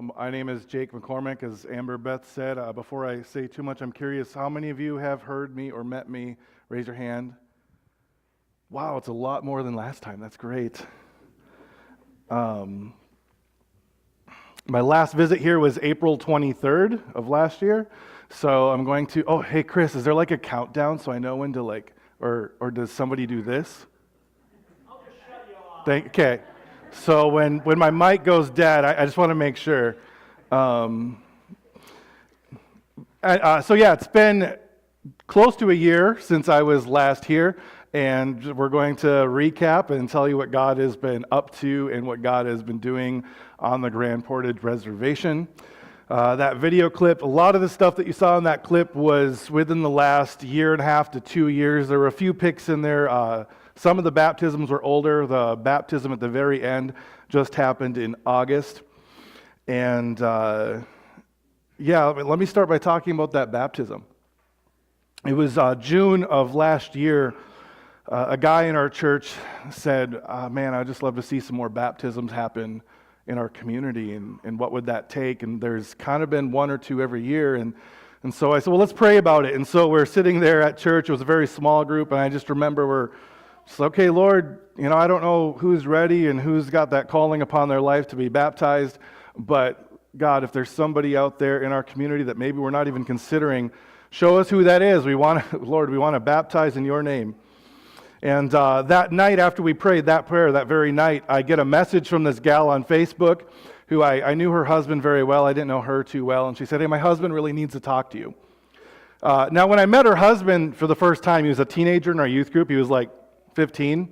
My name is Jake McCormick, as Amber Beth said. Before I say too much, I'm curious, how many of you have heard me or met me? Raise your hand. Wow, it's a lot more than last time. That's great. My last visit here was April 23rd of last year. So I'm going to, oh, hey, Chris, is there like a countdown so I know when to or does somebody do this? I'll just shut you off. Okay. So when my mic goes dead, I just want to make sure. It's been close to a year since I was last here, and we're going to recap and tell you what God has been up to and what God has been doing on the Grand Portage Reservation. That video clip, a lot of the stuff that you saw in that clip was within the last year and a half to 2 years. There were a few pics in there. Some of the baptisms were older. The baptism at the very end just happened in August. And let me start by talking about that baptism. It was June of last year. A guy in our church said, man, I'd just love to see some more baptisms happen in our community, and what would that take? And there's kind of been one or two every year. And so I said, well, let's pray about it. And so we're sitting there at church. It was a very small group, and I just remember we're just, okay, Lord, I don't know who's ready and who's got that calling upon their life to be baptized, but God, if there's somebody out there in our community that maybe we're not even considering, show us who that is. Lord, we want to baptize in your name. And that night after we prayed that prayer, that very night, I get a message from this gal on Facebook who I knew her husband very well. I didn't know her too well. And she said, hey, my husband really needs to talk to you. Now, when I met her husband for the first time, he was a teenager in our youth group. He was like 15. And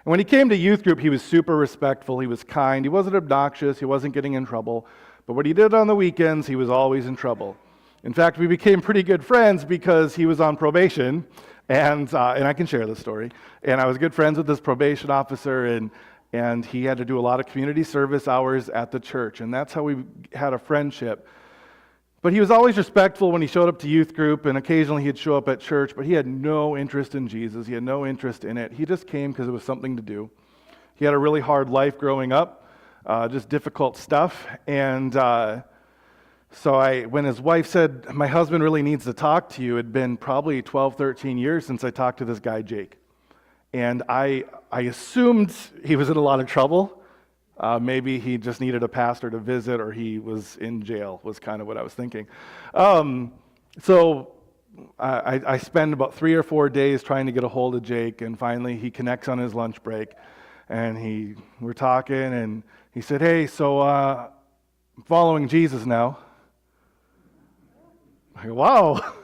when he came to youth group, he was super respectful. He was kind. He wasn't obnoxious. He wasn't getting in trouble. But what he did on the weekends, he was always in trouble. In fact, we became pretty good friends because he was on probation. And I can share this story. And I was good friends with this probation officer, and he had to do a lot of community service hours at the church. And that's how we had a friendship. But he was always respectful when he showed up to youth group, and occasionally he'd show up at church, but he had no interest in Jesus. He had no interest in it. He just came because it was something to do. He had a really hard life growing up, just difficult stuff. And when his wife said, my husband really needs to talk to you, it had been probably 12, 13 years since I talked to this guy, Jake. And I assumed he was in a lot of trouble. Maybe he just needed a pastor to visit, or he was in jail, was kind of what I was thinking. So I spend about 3 or 4 days trying to get a hold of Jake, and finally he connects on his lunch break, and we're talking, and he said, hey, so I'm following Jesus now. I go, wow.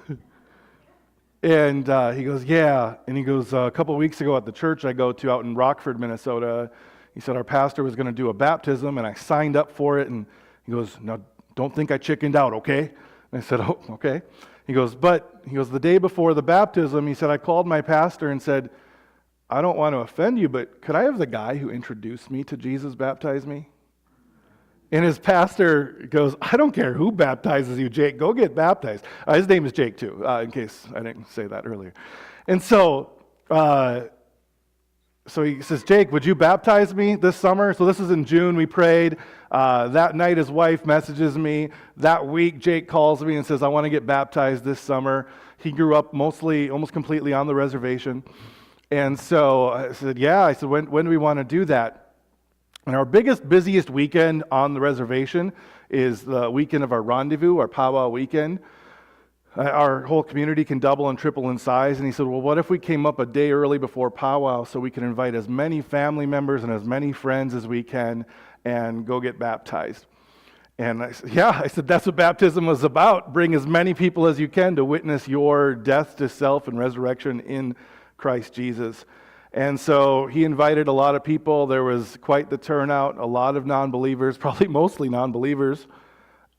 And he goes, yeah. And he goes, a couple of weeks ago at the church I go to out in Rockford, Minnesota, he said our pastor was going to do a baptism, and I signed up for it. And he goes, now, don't think I chickened out, okay? And I said, oh, okay. He goes, the day before the baptism, he said, I called my pastor and said, I don't want to offend you, but could I have the guy who introduced me to Jesus baptize me? And his pastor goes, I don't care who baptizes you, Jake. Go get baptized. His name is Jake, too, in case I didn't say that earlier. And so he says, Jake, would you baptize me this summer? So this is in June. We prayed. That night, his wife messages me. That week, Jake calls me and says, I want to get baptized this summer. He grew up almost completely on the reservation. And so I said, yeah. I said, when do we want to do that? And our busiest weekend on the reservation is the weekend of our rendezvous, our powwow weekend. Our whole community can double and triple in size. And he said, well, what if we came up a day early before powwow so we can invite as many family members and as many friends as we can and go get baptized? And I said, yeah. I said, that's what baptism was about. Bring as many people as you can to witness your death to self and resurrection in Christ Jesus. And so he invited a lot of people. There was quite the turnout, a lot of non-believers, probably mostly non-believers.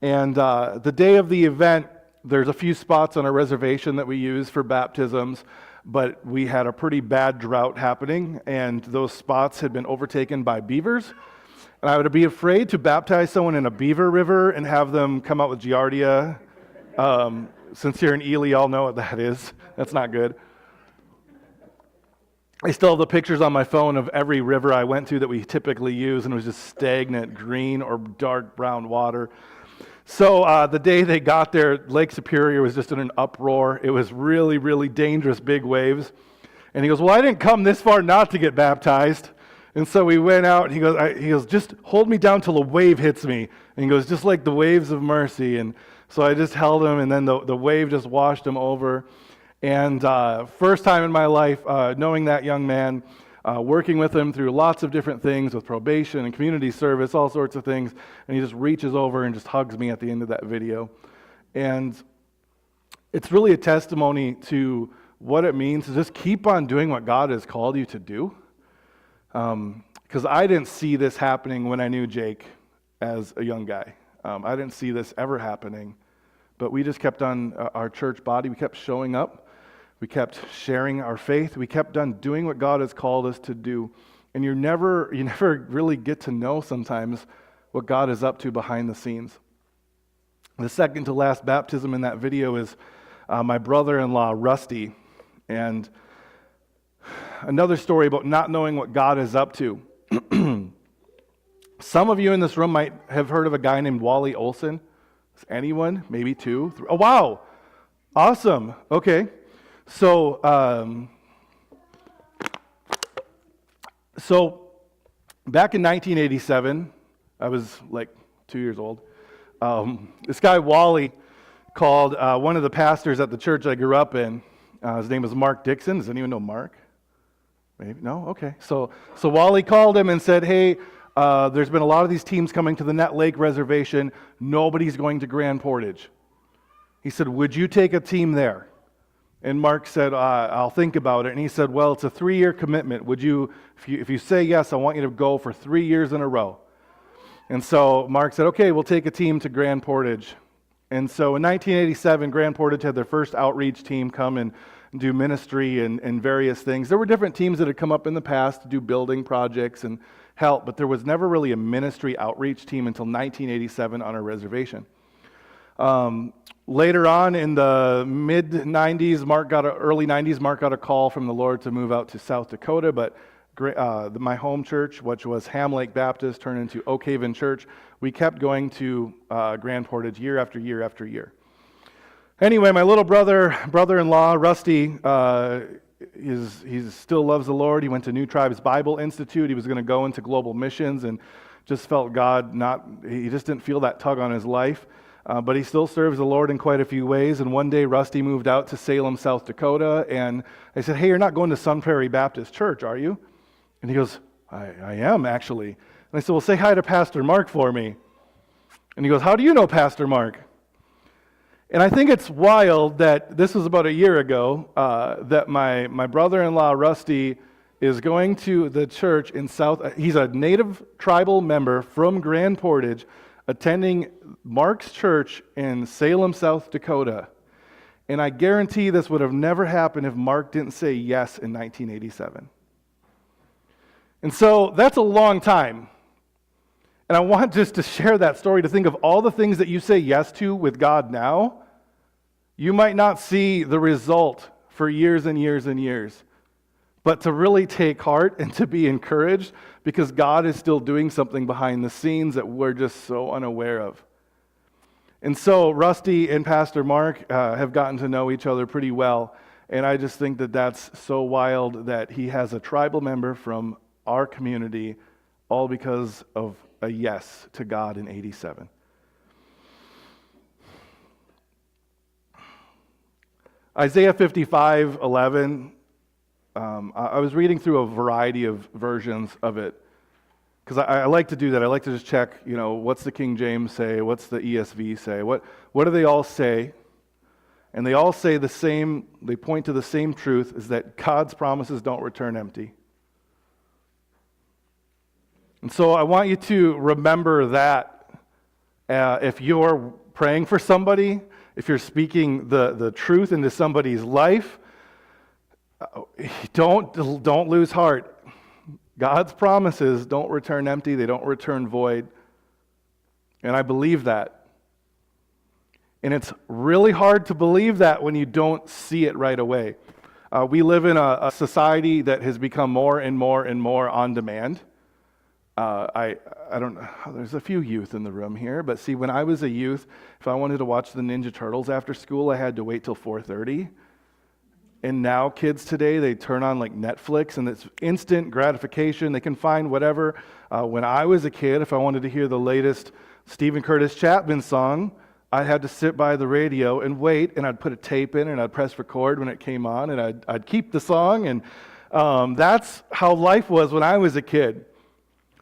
And the day of the event, there's a few spots on our reservation that we use for baptisms, but we had a pretty bad drought happening, and those spots had been overtaken by beavers. And I would be afraid to baptize someone in a beaver river and have them come out with giardia. Since you're in Ely, y'all know what that is. That's not good. I still have the pictures on my phone of every river I went to that we typically use, and it was just stagnant green or dark brown water. So the day they got there, Lake Superior was just in an uproar. It was really, really dangerous, big waves. And he goes, well, I didn't come this far not to get baptized. And so we went out, and he goes, just hold me down till a wave hits me. And he goes, just like the waves of mercy. And so I just held him, and then the wave just washed him over. And first time in my life, knowing that young man, working with him through lots of different things with probation and community service, all sorts of things. And he just reaches over and just hugs me at the end of that video. And it's really a testimony to what it means to just keep on doing what God has called you to do. Because I didn't see this happening when I knew Jake as a young guy. I didn't see this ever happening. But we just kept on our church body. We kept showing up. We kept sharing our faith. We kept on doing what God has called us to do. And you never really get to know sometimes what God is up to behind the scenes. The second to last baptism in that video is my brother-in-law, Rusty. And another story about not knowing what God is up to. Some of you in this room might have heard of a guy named Wally Olson. Anyone? Maybe two? Three? Oh, wow. Awesome. Okay. So back in 1987, I was like 2 years old. This guy, Wally, called one of the pastors at the church I grew up in. His name was Mark Dixon. Does anyone know Mark? Maybe? No? Okay. So Wally called him and said, hey, there's been a lot of these teams coming to the Nett Lake Reservation. Nobody's going to Grand Portage. He said, would you take a team there? And Mark said, I'll think about it. And he said, well, it's a 3-year commitment. Would you, if you say yes, I want you to go for 3 years in a row. And so Mark said, okay, we'll take a team to Grand Portage. And so in 1987, Grand Portage had their first outreach team come and do ministry and various things. There were different teams that had come up in the past to do building projects and help, but there was never really a ministry outreach team until 1987 on our reservation. Later on in the mid-90s, early 90s, Mark got a call from the Lord to move out to South Dakota, but my home church, which was Ham Lake Baptist, turned into Oak Haven Church. We kept going to Grand Portage year after year after year. Anyway, my little brother-in-law, Rusty, he still loves the Lord. He went to New Tribes Bible Institute. He was going to go into global missions and just felt he just didn't feel that tug on his life. But he still serves the Lord in quite a few ways. And one day, Rusty moved out to Salem, South Dakota. And I said, hey, you're not going to Sun Prairie Baptist Church, are you? And he goes, I am, actually. And I said, well, say hi to Pastor Mark for me. And he goes, how do you know Pastor Mark? And I think it's wild that this was about a year ago, that my brother-in-law, Rusty, is going to the church in he's a native tribal member from Grand Portage, attending Mark's church in Salem, South Dakota. And I guarantee this would have never happened if Mark didn't say yes in 1987. And so that's a long time. And I want just to share that story, to think of all the things that you say yes to with God now. You might not see the result for years and years and years, but to really take heart and to be encouraged, because God is still doing something behind the scenes that we're just so unaware of. And so Rusty and Pastor Mark have gotten to know each other pretty well, and I just think that that's so wild that he has a tribal member from our community, all because of a yes to God in 87. Isaiah 55:11. I was reading through a variety of versions of it, because I like to do that. I like to just check, what's the King James say? What's the ESV say? What do they all say? And they all say the same, they point to the same truth, is that God's promises don't return empty. And so I want you to remember that if you're praying for somebody, if you're speaking the truth into somebody's life, don't lose heart. God's promises don't return empty. They don't return void. And I believe that. And it's really hard to believe that when you don't see it right away. We live in a society that has become more and more and more on demand. I don't know, there's a few youth in the room here, but see, when I was a youth, if I wanted to watch the Ninja Turtles after school, I had to wait till 4:30. And now kids today, they turn on like Netflix and it's instant gratification. They can find whatever. When I was a kid, if I wanted to hear the latest Stephen Curtis Chapman song, I had to sit by the radio and wait, and I'd put a tape in and I'd press record when it came on, and I'd keep the song. And that's how life was when I was a kid.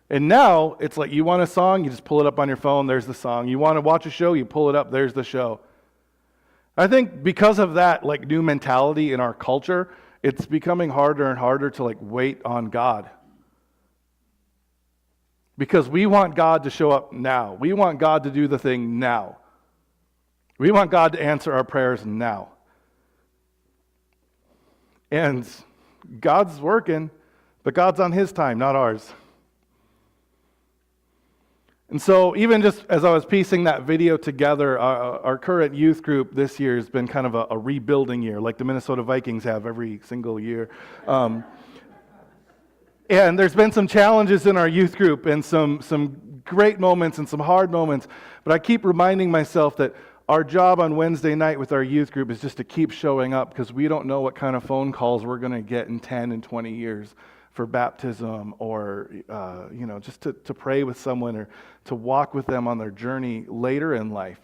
And now it's like, you want a song, you just pull it up on your phone, there's the song. You want to watch a show, you pull it up, there's the show. I think because of that like new mentality in our culture, it's becoming harder and harder to like wait on God. Because we want God to show up now. We want God to do the thing now. We want God to answer our prayers now. And God's working, but God's on His time, not ours. And so even just as I was piecing that video together, our current youth group this year has been kind of a rebuilding year, like the Minnesota Vikings have every single year. And there's been some challenges in our youth group and some great moments and some hard moments. But I keep reminding myself that our job on Wednesday night with our youth group is just to keep showing up, because we don't know what kind of phone calls we're going to get in 10 and 20 years for baptism, or just to pray with someone or to walk with them on their journey later in life.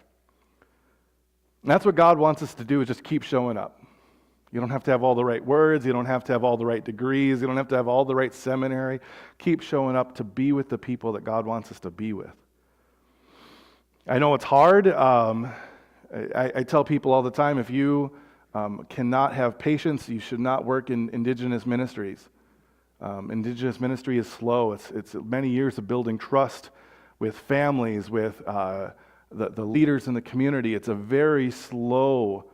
And that's what God wants us to do, is just keep showing up. You don't have to have all the right words. You don't have to have all the right degrees. You don't have to have all the right seminary. Keep showing up to be with the people that God wants us to be with. I know it's hard. I tell people all the time, if you cannot have patience, you should not work in indigenous ministries. Indigenous ministry is slow. It's many years of building trust with families, with the leaders in the community. It's a very slow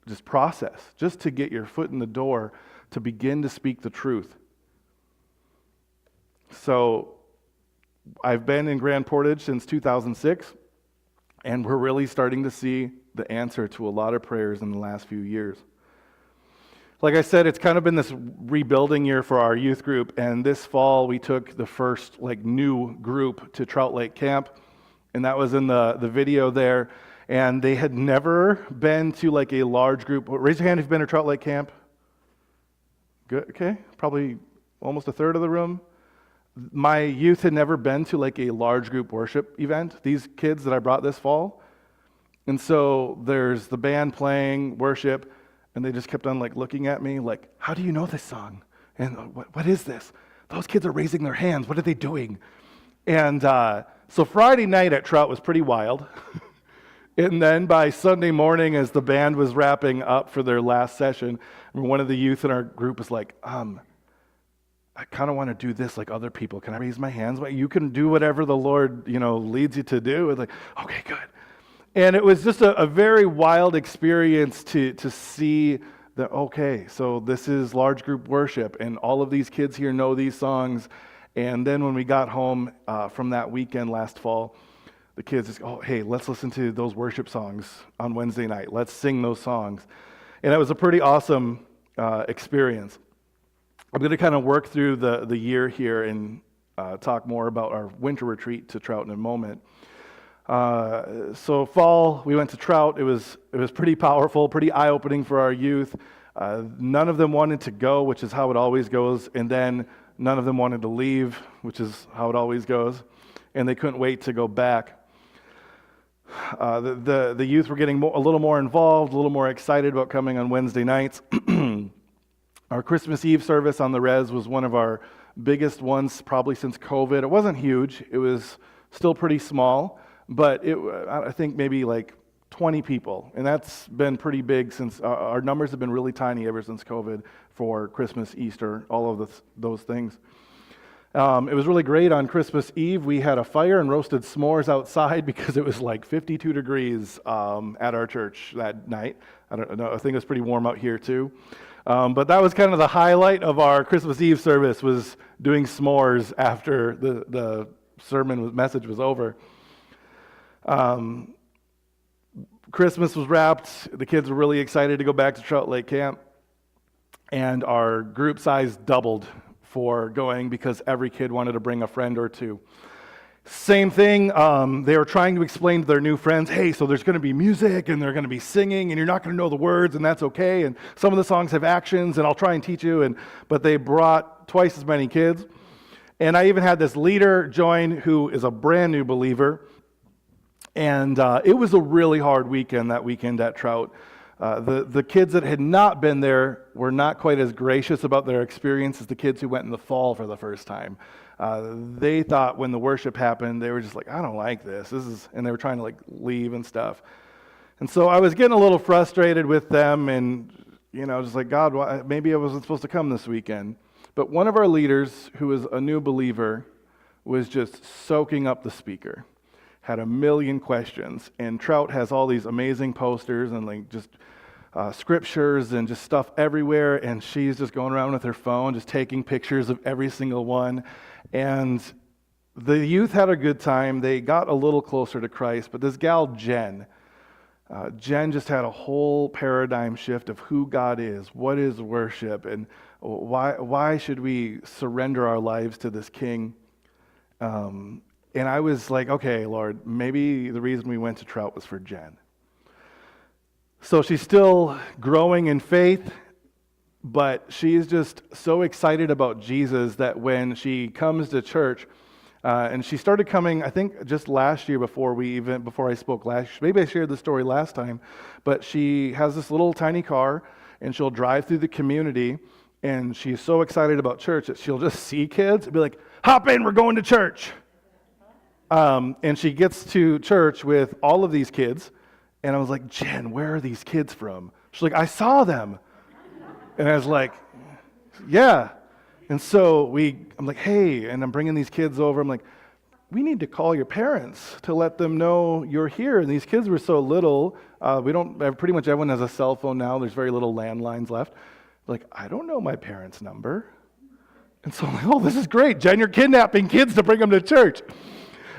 just process, just to get your foot in the door, to begin to speak the truth. So I've been in Grand Portage since 2006, and we're really starting to see the answer to a lot of prayers in the last few years. Like I said, it's kind of been this rebuilding year for our youth group, and this fall we took the first new group to Trout Lake Camp, and that was in the video there. And they had never been to a large group. Raise your hand if you've been to Trout Lake Camp. Good, okay, probably almost a third of the room. My youth had never been to a large group worship event, these kids that I brought this fall. And so there's the band playing worship, and they just kept on looking at me how do you know this song? And what is this? Those kids are raising their hands. What are they doing? And so Friday night at Trout was pretty wild. And then by Sunday morning, as the band was wrapping up for their last session, one of the youth in our group was like, I kind of want to do this like other people. Can I raise my hands? You can do whatever the Lord, leads you to do. It's okay, good. And it was just a very wild experience to see that, okay, so this is large group worship, and all of these kids here know these songs. And then when we got home from that weekend last fall, the kids just, hey, let's listen to those worship songs on Wednesday night. Let's sing those songs. And it was a pretty awesome experience. I'm going to kind of work through the year here and talk more about our winter retreat to Trout in a moment. So fall, we went to Trout. It was pretty powerful, pretty eye-opening for our youth. None of them wanted to go, which is how it always goes. And then none of them wanted to leave, which is how it always goes. And they couldn't wait to go back. The youth were getting a little more involved, a little more excited about coming on Wednesday nights. Our Christmas Eve service on the res was one of our biggest ones probably since COVID. It wasn't huge. It was still pretty small, but I think maybe 20 people. And that's been pretty big since our numbers have been really tiny ever since COVID for Christmas, Easter, all of those things. It was really great. On Christmas Eve, we had a fire and roasted s'mores outside because it was 52 degrees at our church that night. I don't know. I think it was pretty warm out here too. But that was kind of the highlight of our Christmas Eve service, was doing s'mores after the sermon message was over. Christmas was wrapped. The kids were really excited to go back to Trout Lake Camp. And our group size doubled for going because every kid wanted to bring a friend or two. Same thing, they were trying to explain to their new friends, hey, so there's going to be music and they're going to be singing and you're not going to know the words and that's okay. And some of the songs have actions and I'll try and teach you. But they brought twice as many kids. And I even had this leader join who is a brand new believer. And it was a really hard weekend, that weekend at Trout. The kids that had not been there were not quite as gracious about their experience as the kids who went in the fall for the first time. They thought when the worship happened, they were just like, I don't like this. And they were trying to leave and stuff. And so I was getting a little frustrated with them and, just like, God, maybe I wasn't supposed to come this weekend. But one of our leaders, who was a new believer, was just soaking up the speaker. Had a million questions. And Trout has all these amazing posters and just scriptures and just stuff everywhere. And she's just going around with her phone, just taking pictures of every single one. And the youth had a good time. They got a little closer to Christ. But this gal, Jen just had a whole paradigm shift of who God is, what is worship, and why should we surrender our lives to this King. And I was like, okay, Lord, maybe the reason we went to Trout was for Jen. So she's still growing in faith, but she's just so excited about Jesus that when she comes to church, and she started coming, I think, just last year before I spoke last. Maybe I shared the story last time, but she has this little tiny car, and she'll drive through the community, and she's so excited about church that she'll just see kids and be like, "Hop in, we're going to church." And she gets to church with all of these kids, and I was like, "Jen, where are these kids from?" She's like, "I saw them." And I was like, "Yeah." And so I'm like, "Hey," and I'm bringing these kids over. I'm like, "We need to call your parents to let them know you're here." And these kids were so little. Pretty much everyone has a cell phone now. There's very little landlines left. Like, I don't know my parents' number. And so I'm like, "Oh, this is great. Jen, you're kidnapping kids to bring them to church."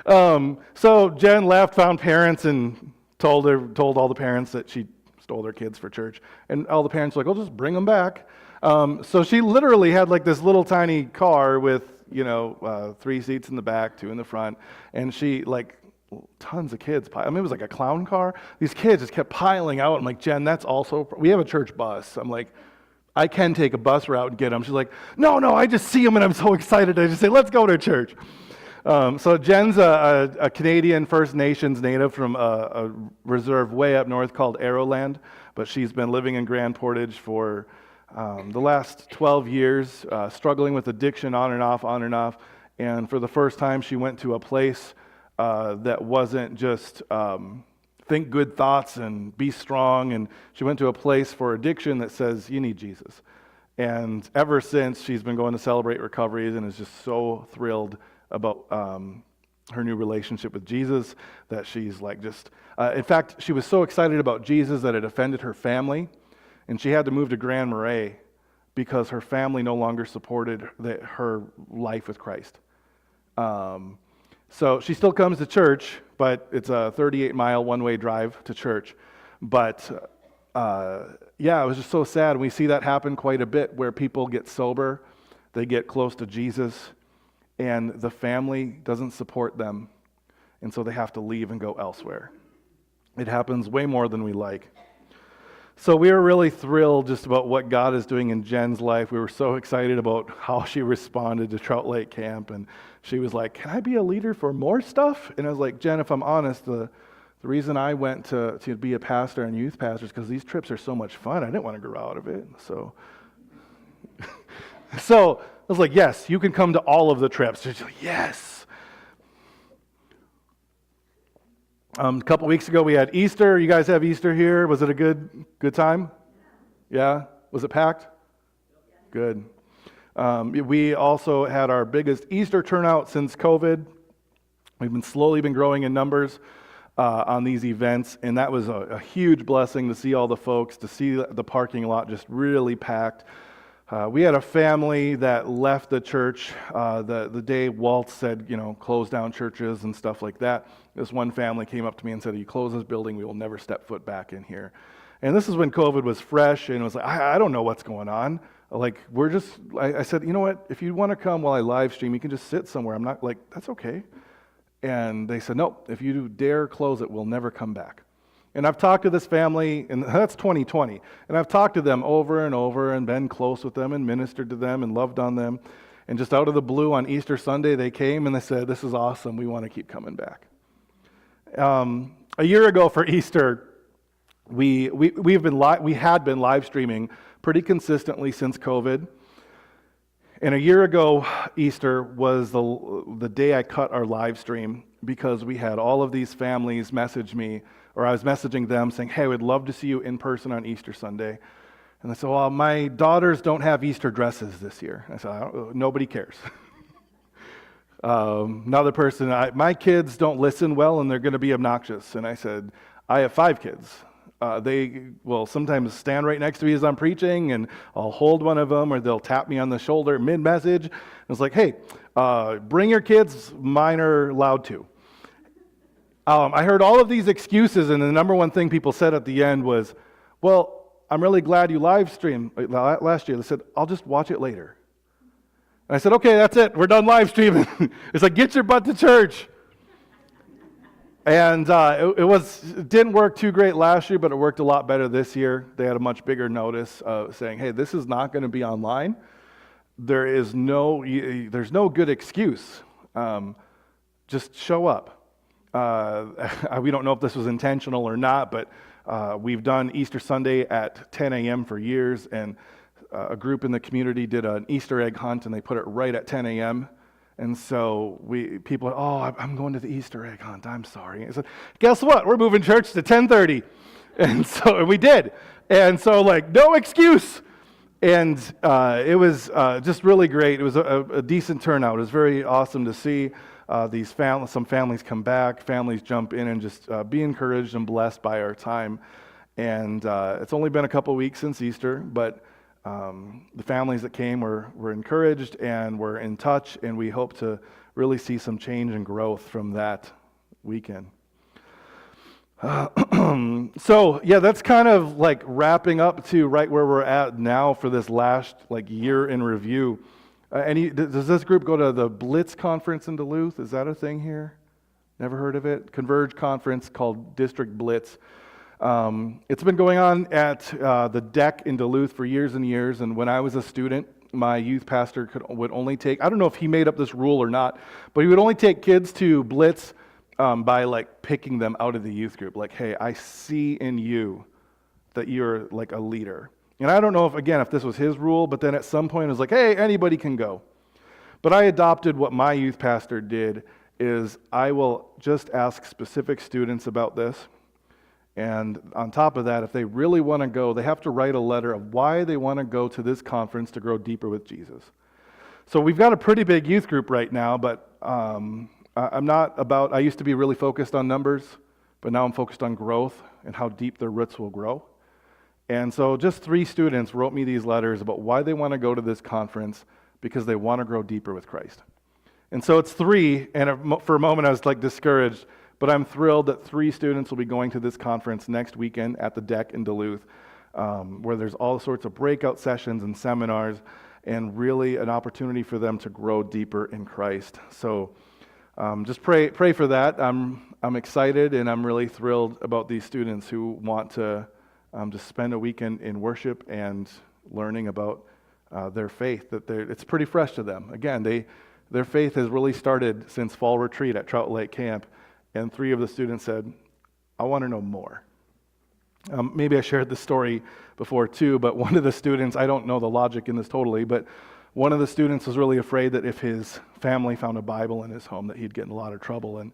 So Jen left, found parents, and told all the parents that she stole their kids for church. And all the parents were like, "Oh, just bring them back." So she literally had this little tiny car with, 3 seats in the back, 2 in the front, and she tons of kids. I mean, it was like a clown car. These kids just kept piling out. I'm like, "Jen, we have a church bus." I'm like, "I can take a bus route and get them." She's like, No, I just see them and I'm so excited. I just say, "Let's go to church." So Jen's a Canadian First Nations native from a reserve way up north called Arrowland, but she's been living in Grand Portage for the last 12 years, struggling with addiction on and off. And for the first time, she went to a place that wasn't just think good thoughts and be strong. And she went to a place for addiction that says, you need Jesus. And ever since, she's been going to Celebrate Recoveries and is just so thrilled about her new relationship with Jesus that she's in fact, she was so excited about Jesus that it offended her family. And she had to move to Grand Marais because her family no longer supported her life with Christ. So she still comes to church, but it's a 38-mile one-way drive to church. But it was just so sad. And we see that happen quite a bit where people get sober, they get close to Jesus, and the family doesn't support them. And so they have to leave and go elsewhere. It happens way more than we like. So we were really thrilled just about what God is doing in Jen's life. We were so excited about how she responded to Trout Lake Camp. And she was like, "Can I be a leader for more stuff?" And I was like, "Jen, if I'm honest, the reason I went to be a pastor and youth pastor is because these trips are so much fun. I didn't want to grow out of it." So I was like, "Yes, you can come to all of the trips." She's like, "Yes." A couple weeks ago, we had Easter. You guys have Easter here. Was it a good time? Yeah? Was it packed? Good. We also had our biggest Easter turnout since COVID. We've been slowly growing in numbers on these events, and that was a huge blessing to see all the folks, to see the parking lot just really packed. We had a family that left the church the day Walt said, close down churches and stuff like that. This one family came up to me and said, "You close this building, we will never step foot back in here." And this is when COVID was fresh, and it was like, I don't know what's going on. Like, I said, "You know what, if you want to come while I live stream, you can just sit somewhere." I'm not like, "That's okay." And they said, "No, if you dare close it, we'll never come back." And I've talked to this family, and that's 2020, and I've talked to them over and over and been close with them and ministered to them and loved on them. And just out of the blue on Easter Sunday, they came and they said, "This is awesome. We want to keep coming back." A year ago for Easter, we had been live streaming pretty consistently since COVID. And a year ago, Easter was the day I cut our live stream because we had all of these families message me, or I was messaging them saying, "Hey, we'd love to see you in person on Easter Sunday." And they said, "Well, my daughters don't have Easter dresses this year." I said, "Nobody cares." Another person, "My kids don't listen well and they're going to be obnoxious." And I said, "I have 5 kids. They will sometimes stand right next to me as I'm preaching, and I'll hold one of them, or they'll tap me on the shoulder mid-message." And it's like, "Hey, bring your kids. Mine are loud too." I heard all of these excuses, and the number one thing people said at the end was, "Well, I'm really glad you live streamed last year." They said, "I'll just watch it later." And I said, "Okay, that's it. We're done live streaming." It's like, "Get your butt to church." And it didn't work too great last year, but it worked a lot better this year. They had a much bigger notice saying, "Hey, this is not going to be online. There's no good excuse. Just show up." We don't know if this was intentional or not, but we've done Easter Sunday at 10 a.m. for years, and a group in the community did an Easter egg hunt, and they put it right at 10 a.m. And so people, "Oh, I'm going to the Easter egg hunt. I'm sorry." I said, "Guess what? We're moving church to 10:30. And we did. And so, no excuse. And it was just really great. It was a decent turnout. It was very awesome to see some families come back, families jump in and just be encouraged and blessed by our time. And it's only been a couple weeks since Easter, but the families that came were encouraged and were in touch, and we hope to really see some change and growth from that weekend. So yeah, that's kind of wrapping up to right where we're at now for this last year in review. Does this group go to the Blitz conference in Duluth? Is that a thing here? Never heard of it? Converge conference called District Blitz. It's been going on at the deck in Duluth for years and years, and when I was a student, my youth pastor would only take, I don't know if he made up this rule or not, but he would only take kids to Blitz by picking them out of the youth group. "Hey, I see in you that you're a leader." And I don't know if this was his rule, but then at some point it was "Hey, anybody can go." But I adopted what my youth pastor did, is I will just ask specific students about this. And on top of that, if they really want to go, they have to write a letter of why they want to go to this conference to grow deeper with Jesus. So we've got a pretty big youth group right now, but I used to be really focused on numbers, but now I'm focused on growth and how deep their roots will grow. And so just 3 students wrote me these letters about why they want to go to this conference, because they want to grow deeper with Christ. And so it's 3, and for a moment I was discouraged, but I'm thrilled that 3 students will be going to this conference next weekend at the deck in Duluth, where there's all sorts of breakout sessions and seminars, and really an opportunity for them to grow deeper in Christ. So just pray for that. I'm excited, and I'm really thrilled about these students who want to just spend a weekend in worship and learning about their faith. It's pretty fresh to them. Again, their faith has really started since fall retreat at Trout Lake Camp. And 3 of the students said, "I want to know more." Maybe I shared this story before too, but one of the students, I don't know the logic in this totally, but one of the students was really afraid that if his family found a Bible in his home that he'd get in a lot of trouble. And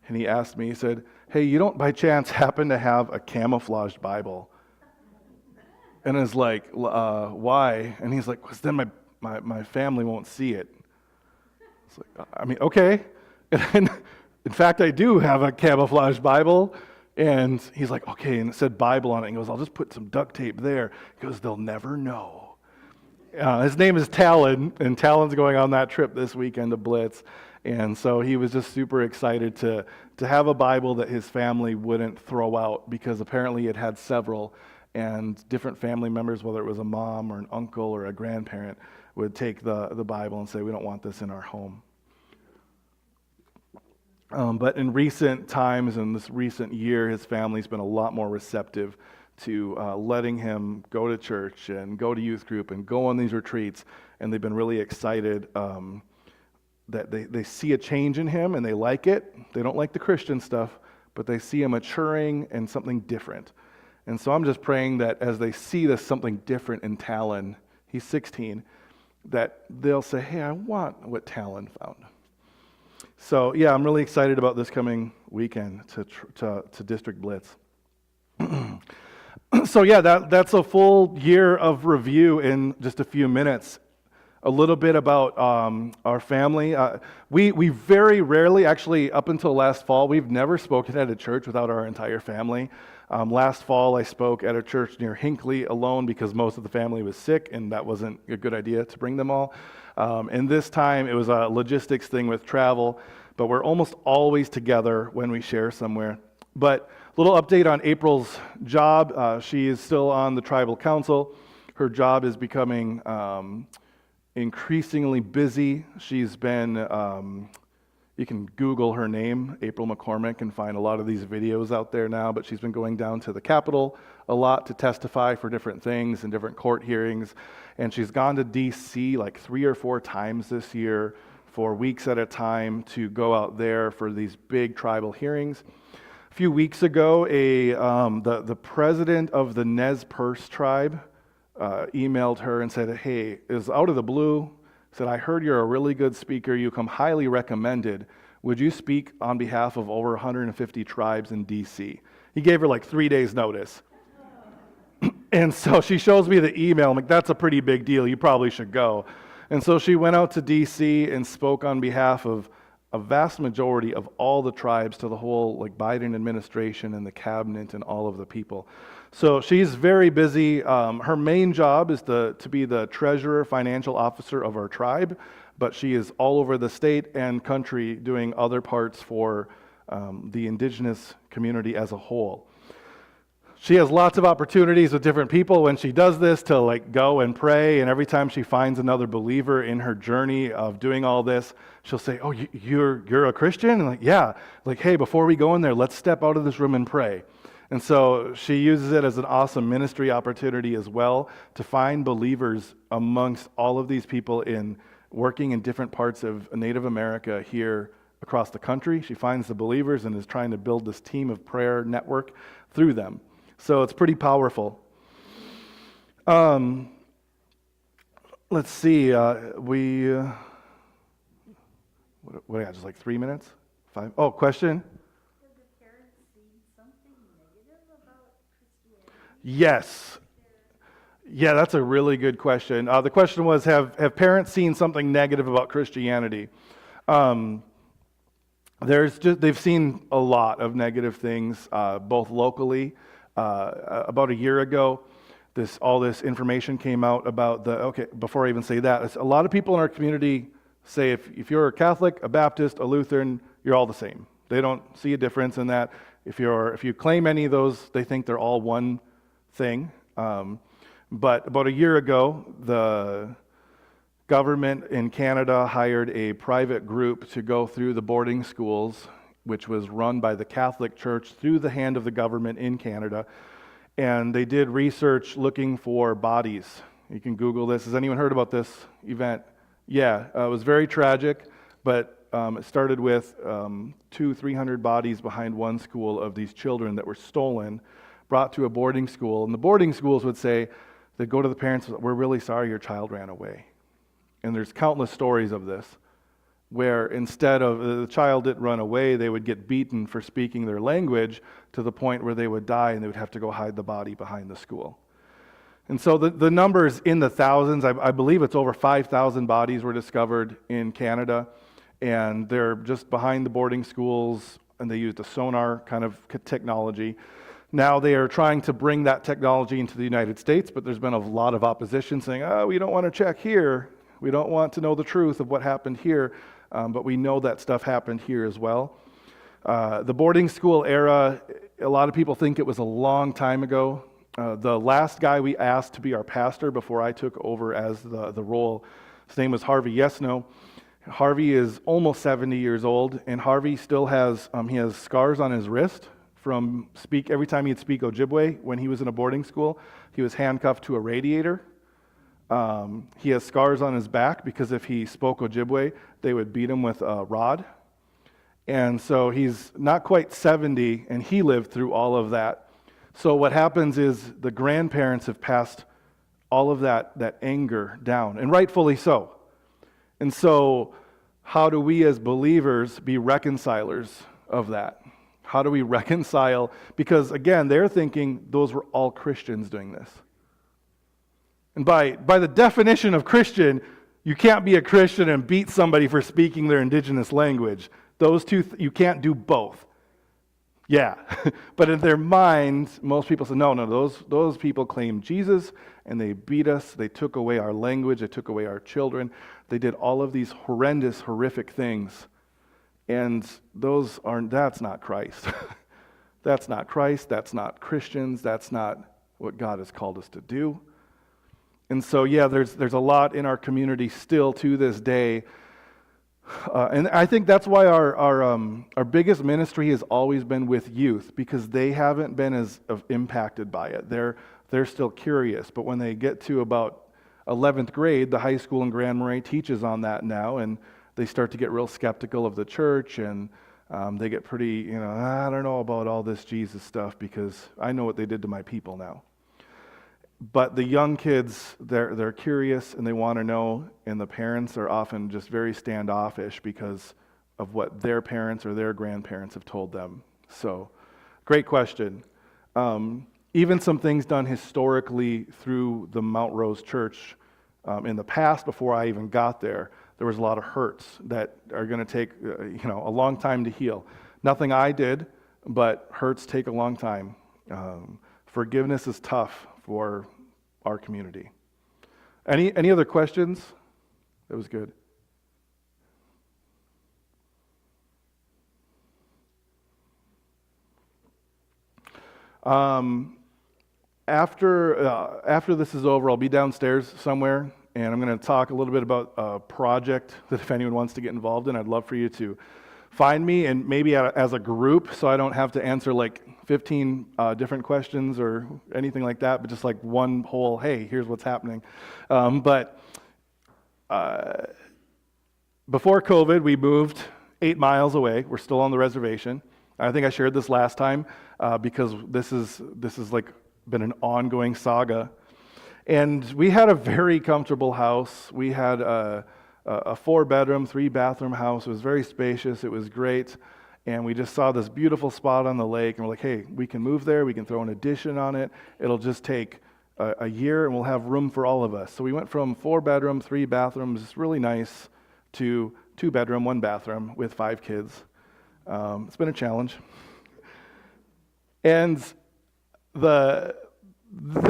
he asked me, he said, "Hey, you don't by chance happen to have a camouflaged Bible?" And I was like, "Why?" And he's like, "Because then my family won't see it." It's like, okay. And in fact, I do have a camouflage Bible. And he's like, "Okay," and it said Bible on it. He goes, "I'll just put some duct tape there." He goes, "They'll never know." His name is Talon, and Talon's going on that trip this weekend to Blitz. And so he was just super excited to have a Bible that his family wouldn't throw out, because apparently it had several, and different family members, whether it was a mom or an uncle or a grandparent, would take the Bible and say, we don't want this in our home. But in recent times, in this recent year, his family's been a lot more receptive to letting him go to church and go to youth group and go on these retreats. And they've been really excited that they see a change in him, and they like it. They don't like the Christian stuff, but they see him maturing and something different. And so I'm just praying that as they see this something different in Talon, he's 16, that they'll say, hey, I want what Talon found. So yeah, I'm really excited about this coming weekend to District Blitz. So yeah, that's a full year of review in just a few minutes. A little bit about our family. We very rarely, actually up until last fall, we've never spoken at a church without our entire family. Last fall I spoke at a church near Hinckley alone because most of the family was sick, and that wasn't a good idea to bring them all. And this time it was a logistics thing with travel, but we're almost always together when we share somewhere. But a little update on April's job. She is still on the tribal council. Her job is becoming increasingly busy. She's been, you can Google her name, April McCormick, and find a lot of these videos out there now, but she's been going down to the Capitol a lot to testify for different things and different court hearings. And she's gone to D.C. like 3 or 4 times this year for weeks at a time to go out there for these big tribal hearings. A few weeks ago, the president of the Nez Perce tribe emailed her and said, hey, it was out of the blue, said, I heard you're a really good speaker, you come highly recommended. Would you speak on behalf of over 150 tribes in D.C.? He gave her like 3 days notice. And so she shows me the email. I'm like, that's a pretty big deal. You probably should go. And so she went out to D.C. and spoke on behalf of a vast majority of all the tribes to the whole like Biden administration and the cabinet and all of the people. So she's very busy. Her main job is to be the treasurer, financial officer of our tribe, but she is all over the state and country doing other parts for the indigenous community as a whole. She has lots of opportunities with different people when she does this to like go and pray, and every time she finds another believer in her journey of doing all this, she'll say, oh, you're a Christian? And like, yeah. Like, hey, before we go in there, let's step out of this room and pray. And so she uses it as an awesome ministry opportunity as well to find believers amongst all of these people in working in different parts of Native America here across the country. She finds the believers and is trying to build this team of prayer network through them. So it's pretty powerful. Let's see. We what I got? Just like 3 minutes? 5? Oh, question? Have the parents seen something negative about Christianity? Yes. Yeah, that's a really good question. The question was, have parents seen something negative about Christianity? They've seen a lot of negative things, both locally. About a year ago, all this information came out about before I even say that, a lot of people in our community say if you're a Catholic, a Baptist, a Lutheran, you're all the same. They don't see a difference in that. If you claim any of those, they think they're all one thing. But about a year ago, the government in Canada hired a private group to go through the boarding schools, which was run by the Catholic Church through the hand of the government in Canada. And they did research looking for bodies. You can Google this. Has anyone heard about this event? Yeah, it was very tragic, but it started with 200-300 bodies behind one school of these children that were stolen, brought to a boarding school. And the boarding schools would say, they'd go to the parents, we're really sorry your child ran away. And there's countless stories of this, where instead of the child didn't run away, they would get beaten for speaking their language to the point where they would die and they would have to go hide the body behind the school. And so the numbers in the thousands. I believe it's over 5,000 bodies were discovered in Canada, and they're just behind the boarding schools, and they used a sonar kind of technology. Now they are trying to bring that technology into the United States, but there's been a lot of opposition saying, oh, we don't want to check here. We don't want to know the truth of what happened here, but we know that stuff happened here as well. The boarding school era, a lot of people think it was a long time ago. The last guy we asked to be our pastor before I took over as the role, his name was Harvey Yesno. Harvey is almost 70 years old, and Harvey still has he has scars on his wrist from every time he'd speak Ojibwe. When he was in a boarding school, he was handcuffed to a radiator. He has scars on his back because if he spoke Ojibwe, they would beat him with a rod. And so he's not quite 70, and he lived through all of that. So what happens is the grandparents have passed all of that anger down, and rightfully so. And so how do we as believers be reconcilers of that? How do we reconcile? Because again, they're thinking those were all Christians doing this. And by the definition of Christian, you can't be a Christian and beat somebody for speaking their indigenous language. Those two, you can't do both. Yeah, but in their minds, most people say, no, those people claim Jesus, and they beat us, they took away our language, they took away our children, they did all of these horrendous, horrific things, and that's not Christ. That's not Christ, that's not Christians, that's not what God has called us to do. And so, yeah, there's a lot in our community still to this day. And I think that's why our biggest ministry has always been with youth, because they haven't been as impacted by it. They're still curious, but when they get to about 11th grade, the high school in Grand Marais teaches on that now, and they start to get real skeptical of the church, and they get pretty, I don't know about all this Jesus stuff because I know what they did to my people now. But the young kids, they're curious and they want to know, and the parents are often just very standoffish because of what their parents or their grandparents have told them. So, great question. Even some things done historically through the Mount Rose Church in the past, before I even got there was a lot of hurts that are going to take a long time to heal. Nothing I did, but hurts take a long time. Forgiveness is tough for our community. Any other questions? That was good. After this is over, I'll be downstairs somewhere, and I'm going to talk a little bit about a project that if anyone wants to get involved in, I'd love for you to find me, and maybe as a group, so I don't have to answer like 15 different questions or anything like that, but just like one whole, hey, here's what's happening. But before COVID, we moved 8 miles away. We're still on the reservation. I think I shared this last time because this is like been an ongoing saga. And we had a very comfortable house. We had a 4-bedroom, 3-bathroom house. It was very spacious. It was great. And we just saw this beautiful spot on the lake, and we're like, hey, we can move there. We can throw an addition on it. It'll just take a year, and we'll have room for all of us. So we went from 4-bedroom, 3 bathrooms, really nice, to 2-bedroom, 1 bathroom with 5 kids. It's been a challenge. And the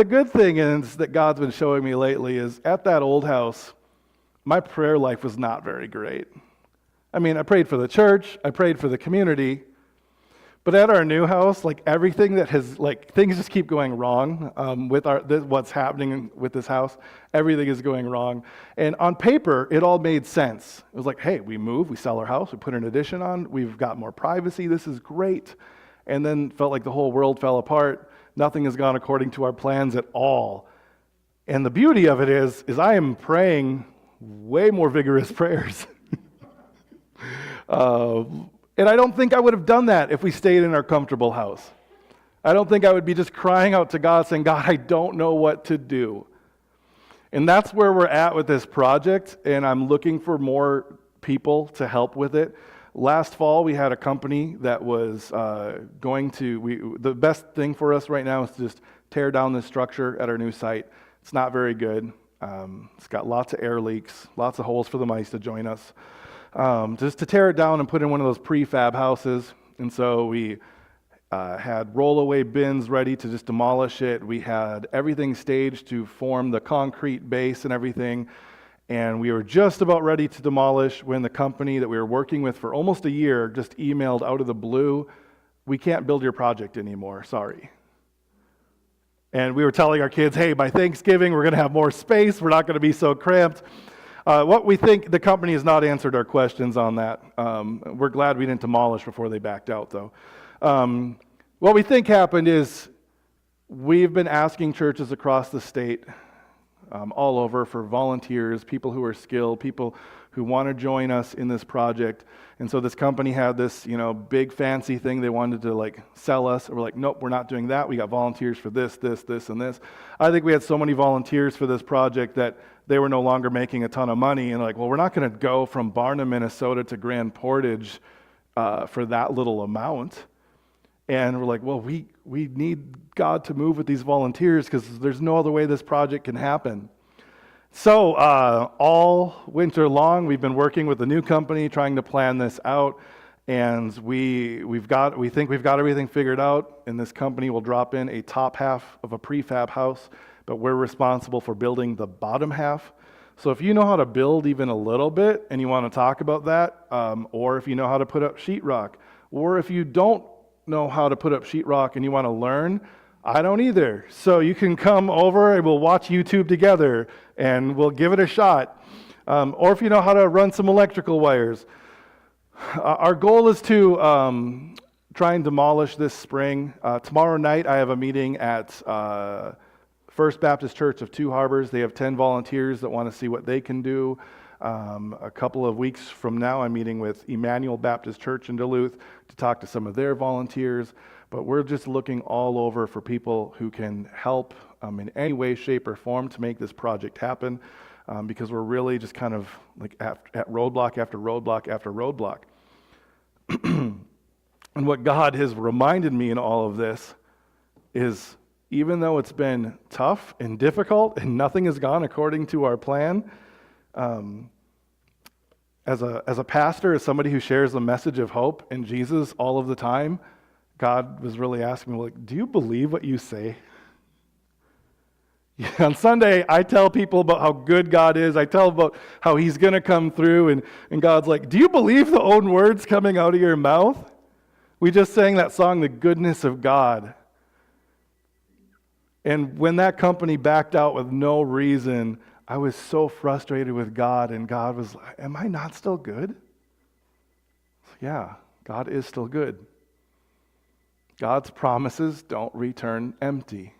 good thing is that God's been showing me lately is at that old house, my prayer life was not very great. I mean, I prayed for the church, I prayed for the community, but at our new house, like everything that has, like things just keep going wrong with what's happening with this house. Everything is going wrong. And on paper, it all made sense. It was like, hey, we move, we sell our house, we put an addition on, we've got more privacy, this is great. And then felt like the whole world fell apart. Nothing has gone according to our plans at all. And the beauty of it is I am praying way more vigorous prayers. And I don't think I would have done that if we stayed in our comfortable house. I don't think I would be just crying out to God saying, God, I don't know what to do. And that's where we're at with this project, and I'm looking for more people to help with it. Last fall, we had a company that was the best thing for us right now is to just tear down this structure at our new site. It's not very good. It's got lots of air leaks, lots of holes for the mice to join us. Just to tear it down and put in one of those prefab houses. And so we had rollaway bins ready to just demolish it. We had everything staged to form the concrete base and everything. And we were just about ready to demolish when the company that we were working with for almost a year just emailed out of the blue, "We can't build your project anymore, sorry." And we were telling our kids, "Hey, by Thanksgiving, we're going to have more space. We're not going to be so cramped." What we think, the company has not answered our questions on that. We're glad we didn't demolish before they backed out, though. What we think happened is we've been asking churches across the state, all over, for volunteers, people who are skilled, people who want to join us in this project. And so this company had this, big fancy thing they wanted to sell us. We're like, "Nope, we're not doing that. We got volunteers for this, this, this, and this." I think we had so many volunteers for this project that they were no longer making a ton of money. And well, we're not going to go from Barnum, Minnesota to Grand Portage for that little amount. And we're like, "Well, we need God to move with these volunteers because there's no other way this project can happen." So all winter long, we've been working with the new company trying to plan this out, and we think we've got everything figured out. And this company will drop in a top half of a prefab house, but we're responsible for building the bottom half. So if you know how to build even a little bit and you want to talk about that, or if you know how to put up sheetrock, or if you don't know how to put up sheetrock and you want to learn, I don't either. So you can come over and we'll watch YouTube together and we'll give it a shot. Or if you know how to run some electrical wires. Our goal is to try and demolish this spring. Tomorrow night I have a meeting at First Baptist Church of Two Harbors. They have 10 volunteers that want to see what they can do. A couple of weeks from now, I'm meeting with Emmanuel Baptist Church in Duluth to talk to some of their volunteers. But we're just looking all over for people who can help in any way, shape, or form to make this project happen, because we're really just kind of at roadblock after roadblock after roadblock. And what God has reminded me in all of this is, even though it's been tough and difficult and nothing has gone according to our plan, as a pastor, as somebody who shares the message of hope in Jesus all of the time, God was really asking me, "Do you believe what you say?" Yeah, on Sunday, I tell people about how good God is. I tell about how He's going to come through, and God's like, "Do you believe the own words coming out of your mouth?" We just sang that song, "The Goodness of God." And when that company backed out with no reason, I was so frustrated with God, and God was like, "Am I not still good?" Yeah, God is still good. God's promises don't return empty.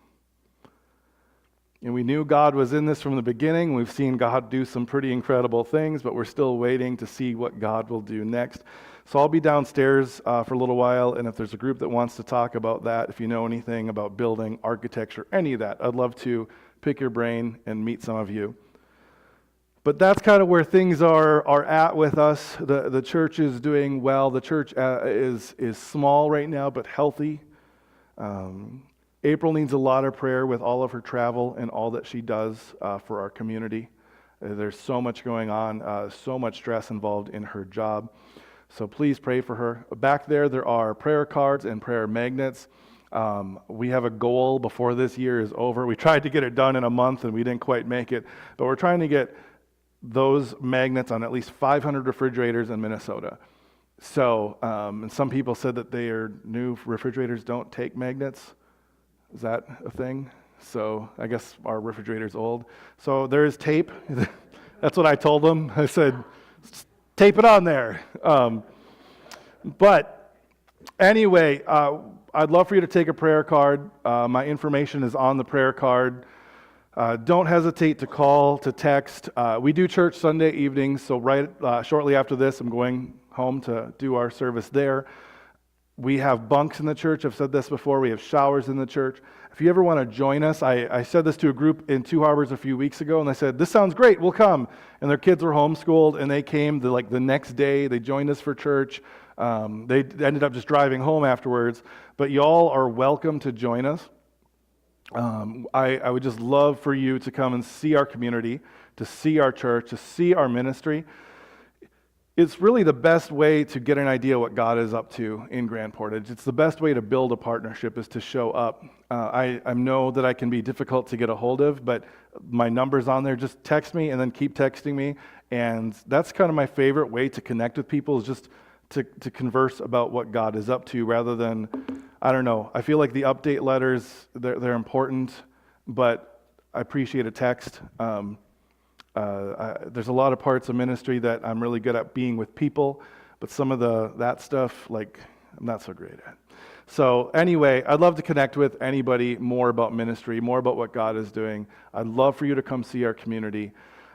And we knew God was in this from the beginning. We've seen God do some pretty incredible things, but we're still waiting to see what God will do next. So I'll be downstairs for a little while, and if there's a group that wants to talk about that, if you know anything about building, architecture, any of that, I'd love to pick your brain and meet some of you. But that's kind of where things are at with us. The church is doing well. The church is small right now, but healthy. April needs a lot of prayer with all of her travel and all that she does for our community. There's so much going on, so much stress involved in her job. So please pray for her. Back there are prayer cards and prayer magnets. We have a goal before this year is over. We tried to get it done in a month and we didn't quite make it, but we're trying to get those magnets on at least 500 refrigerators in Minnesota. So, and some people said that their new refrigerators don't take magnets. Is that a thing? So I guess our refrigerator's old. So there is tape. That's what I told them. I said, "Tape it on there." But anyway, I'd love for you to take a prayer card. My information is on the prayer card. Don't hesitate to call, to text. We do church Sunday evenings, so shortly after this, I'm going home to do our service there. We have bunks in the church. I've said this before. We have showers in the church. If you ever want to join us, I said this to a group in Two Harbors a few weeks ago, and they said, "This sounds great, we'll come." And their kids were homeschooled, and they came the next day. They joined us for church. They ended up just driving home afterwards. But y'all are welcome to join us. I would just love for you to come and see our community, to see our church, to see our ministry. It's really the best way to get an idea what God is up to in Grand Portage. It's the best way to build a partnership is to show up. I know that I can be difficult to get a hold of, but my number's on there. Just text me and then keep texting me. And that's kind of my favorite way to connect with people, is just to converse about what God is up to rather than, I don't know. I feel like the update letters, they're important, but I appreciate a text. There's a lot of parts of ministry that I'm really good at being with people, but some of that stuff, like, I'm not so great at. So anyway, I'd love to connect with anybody more about ministry, more about what God is doing. I'd love for you to come see our community.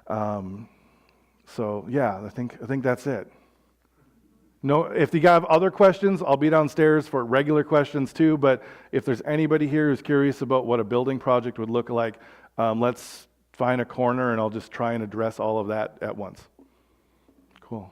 So yeah, I think that's it. No, if you have other questions, I'll be downstairs for regular questions too. But if there's anybody here who's curious about what a building project would look like, let's find a corner and I'll just try and address all of that at once. Cool.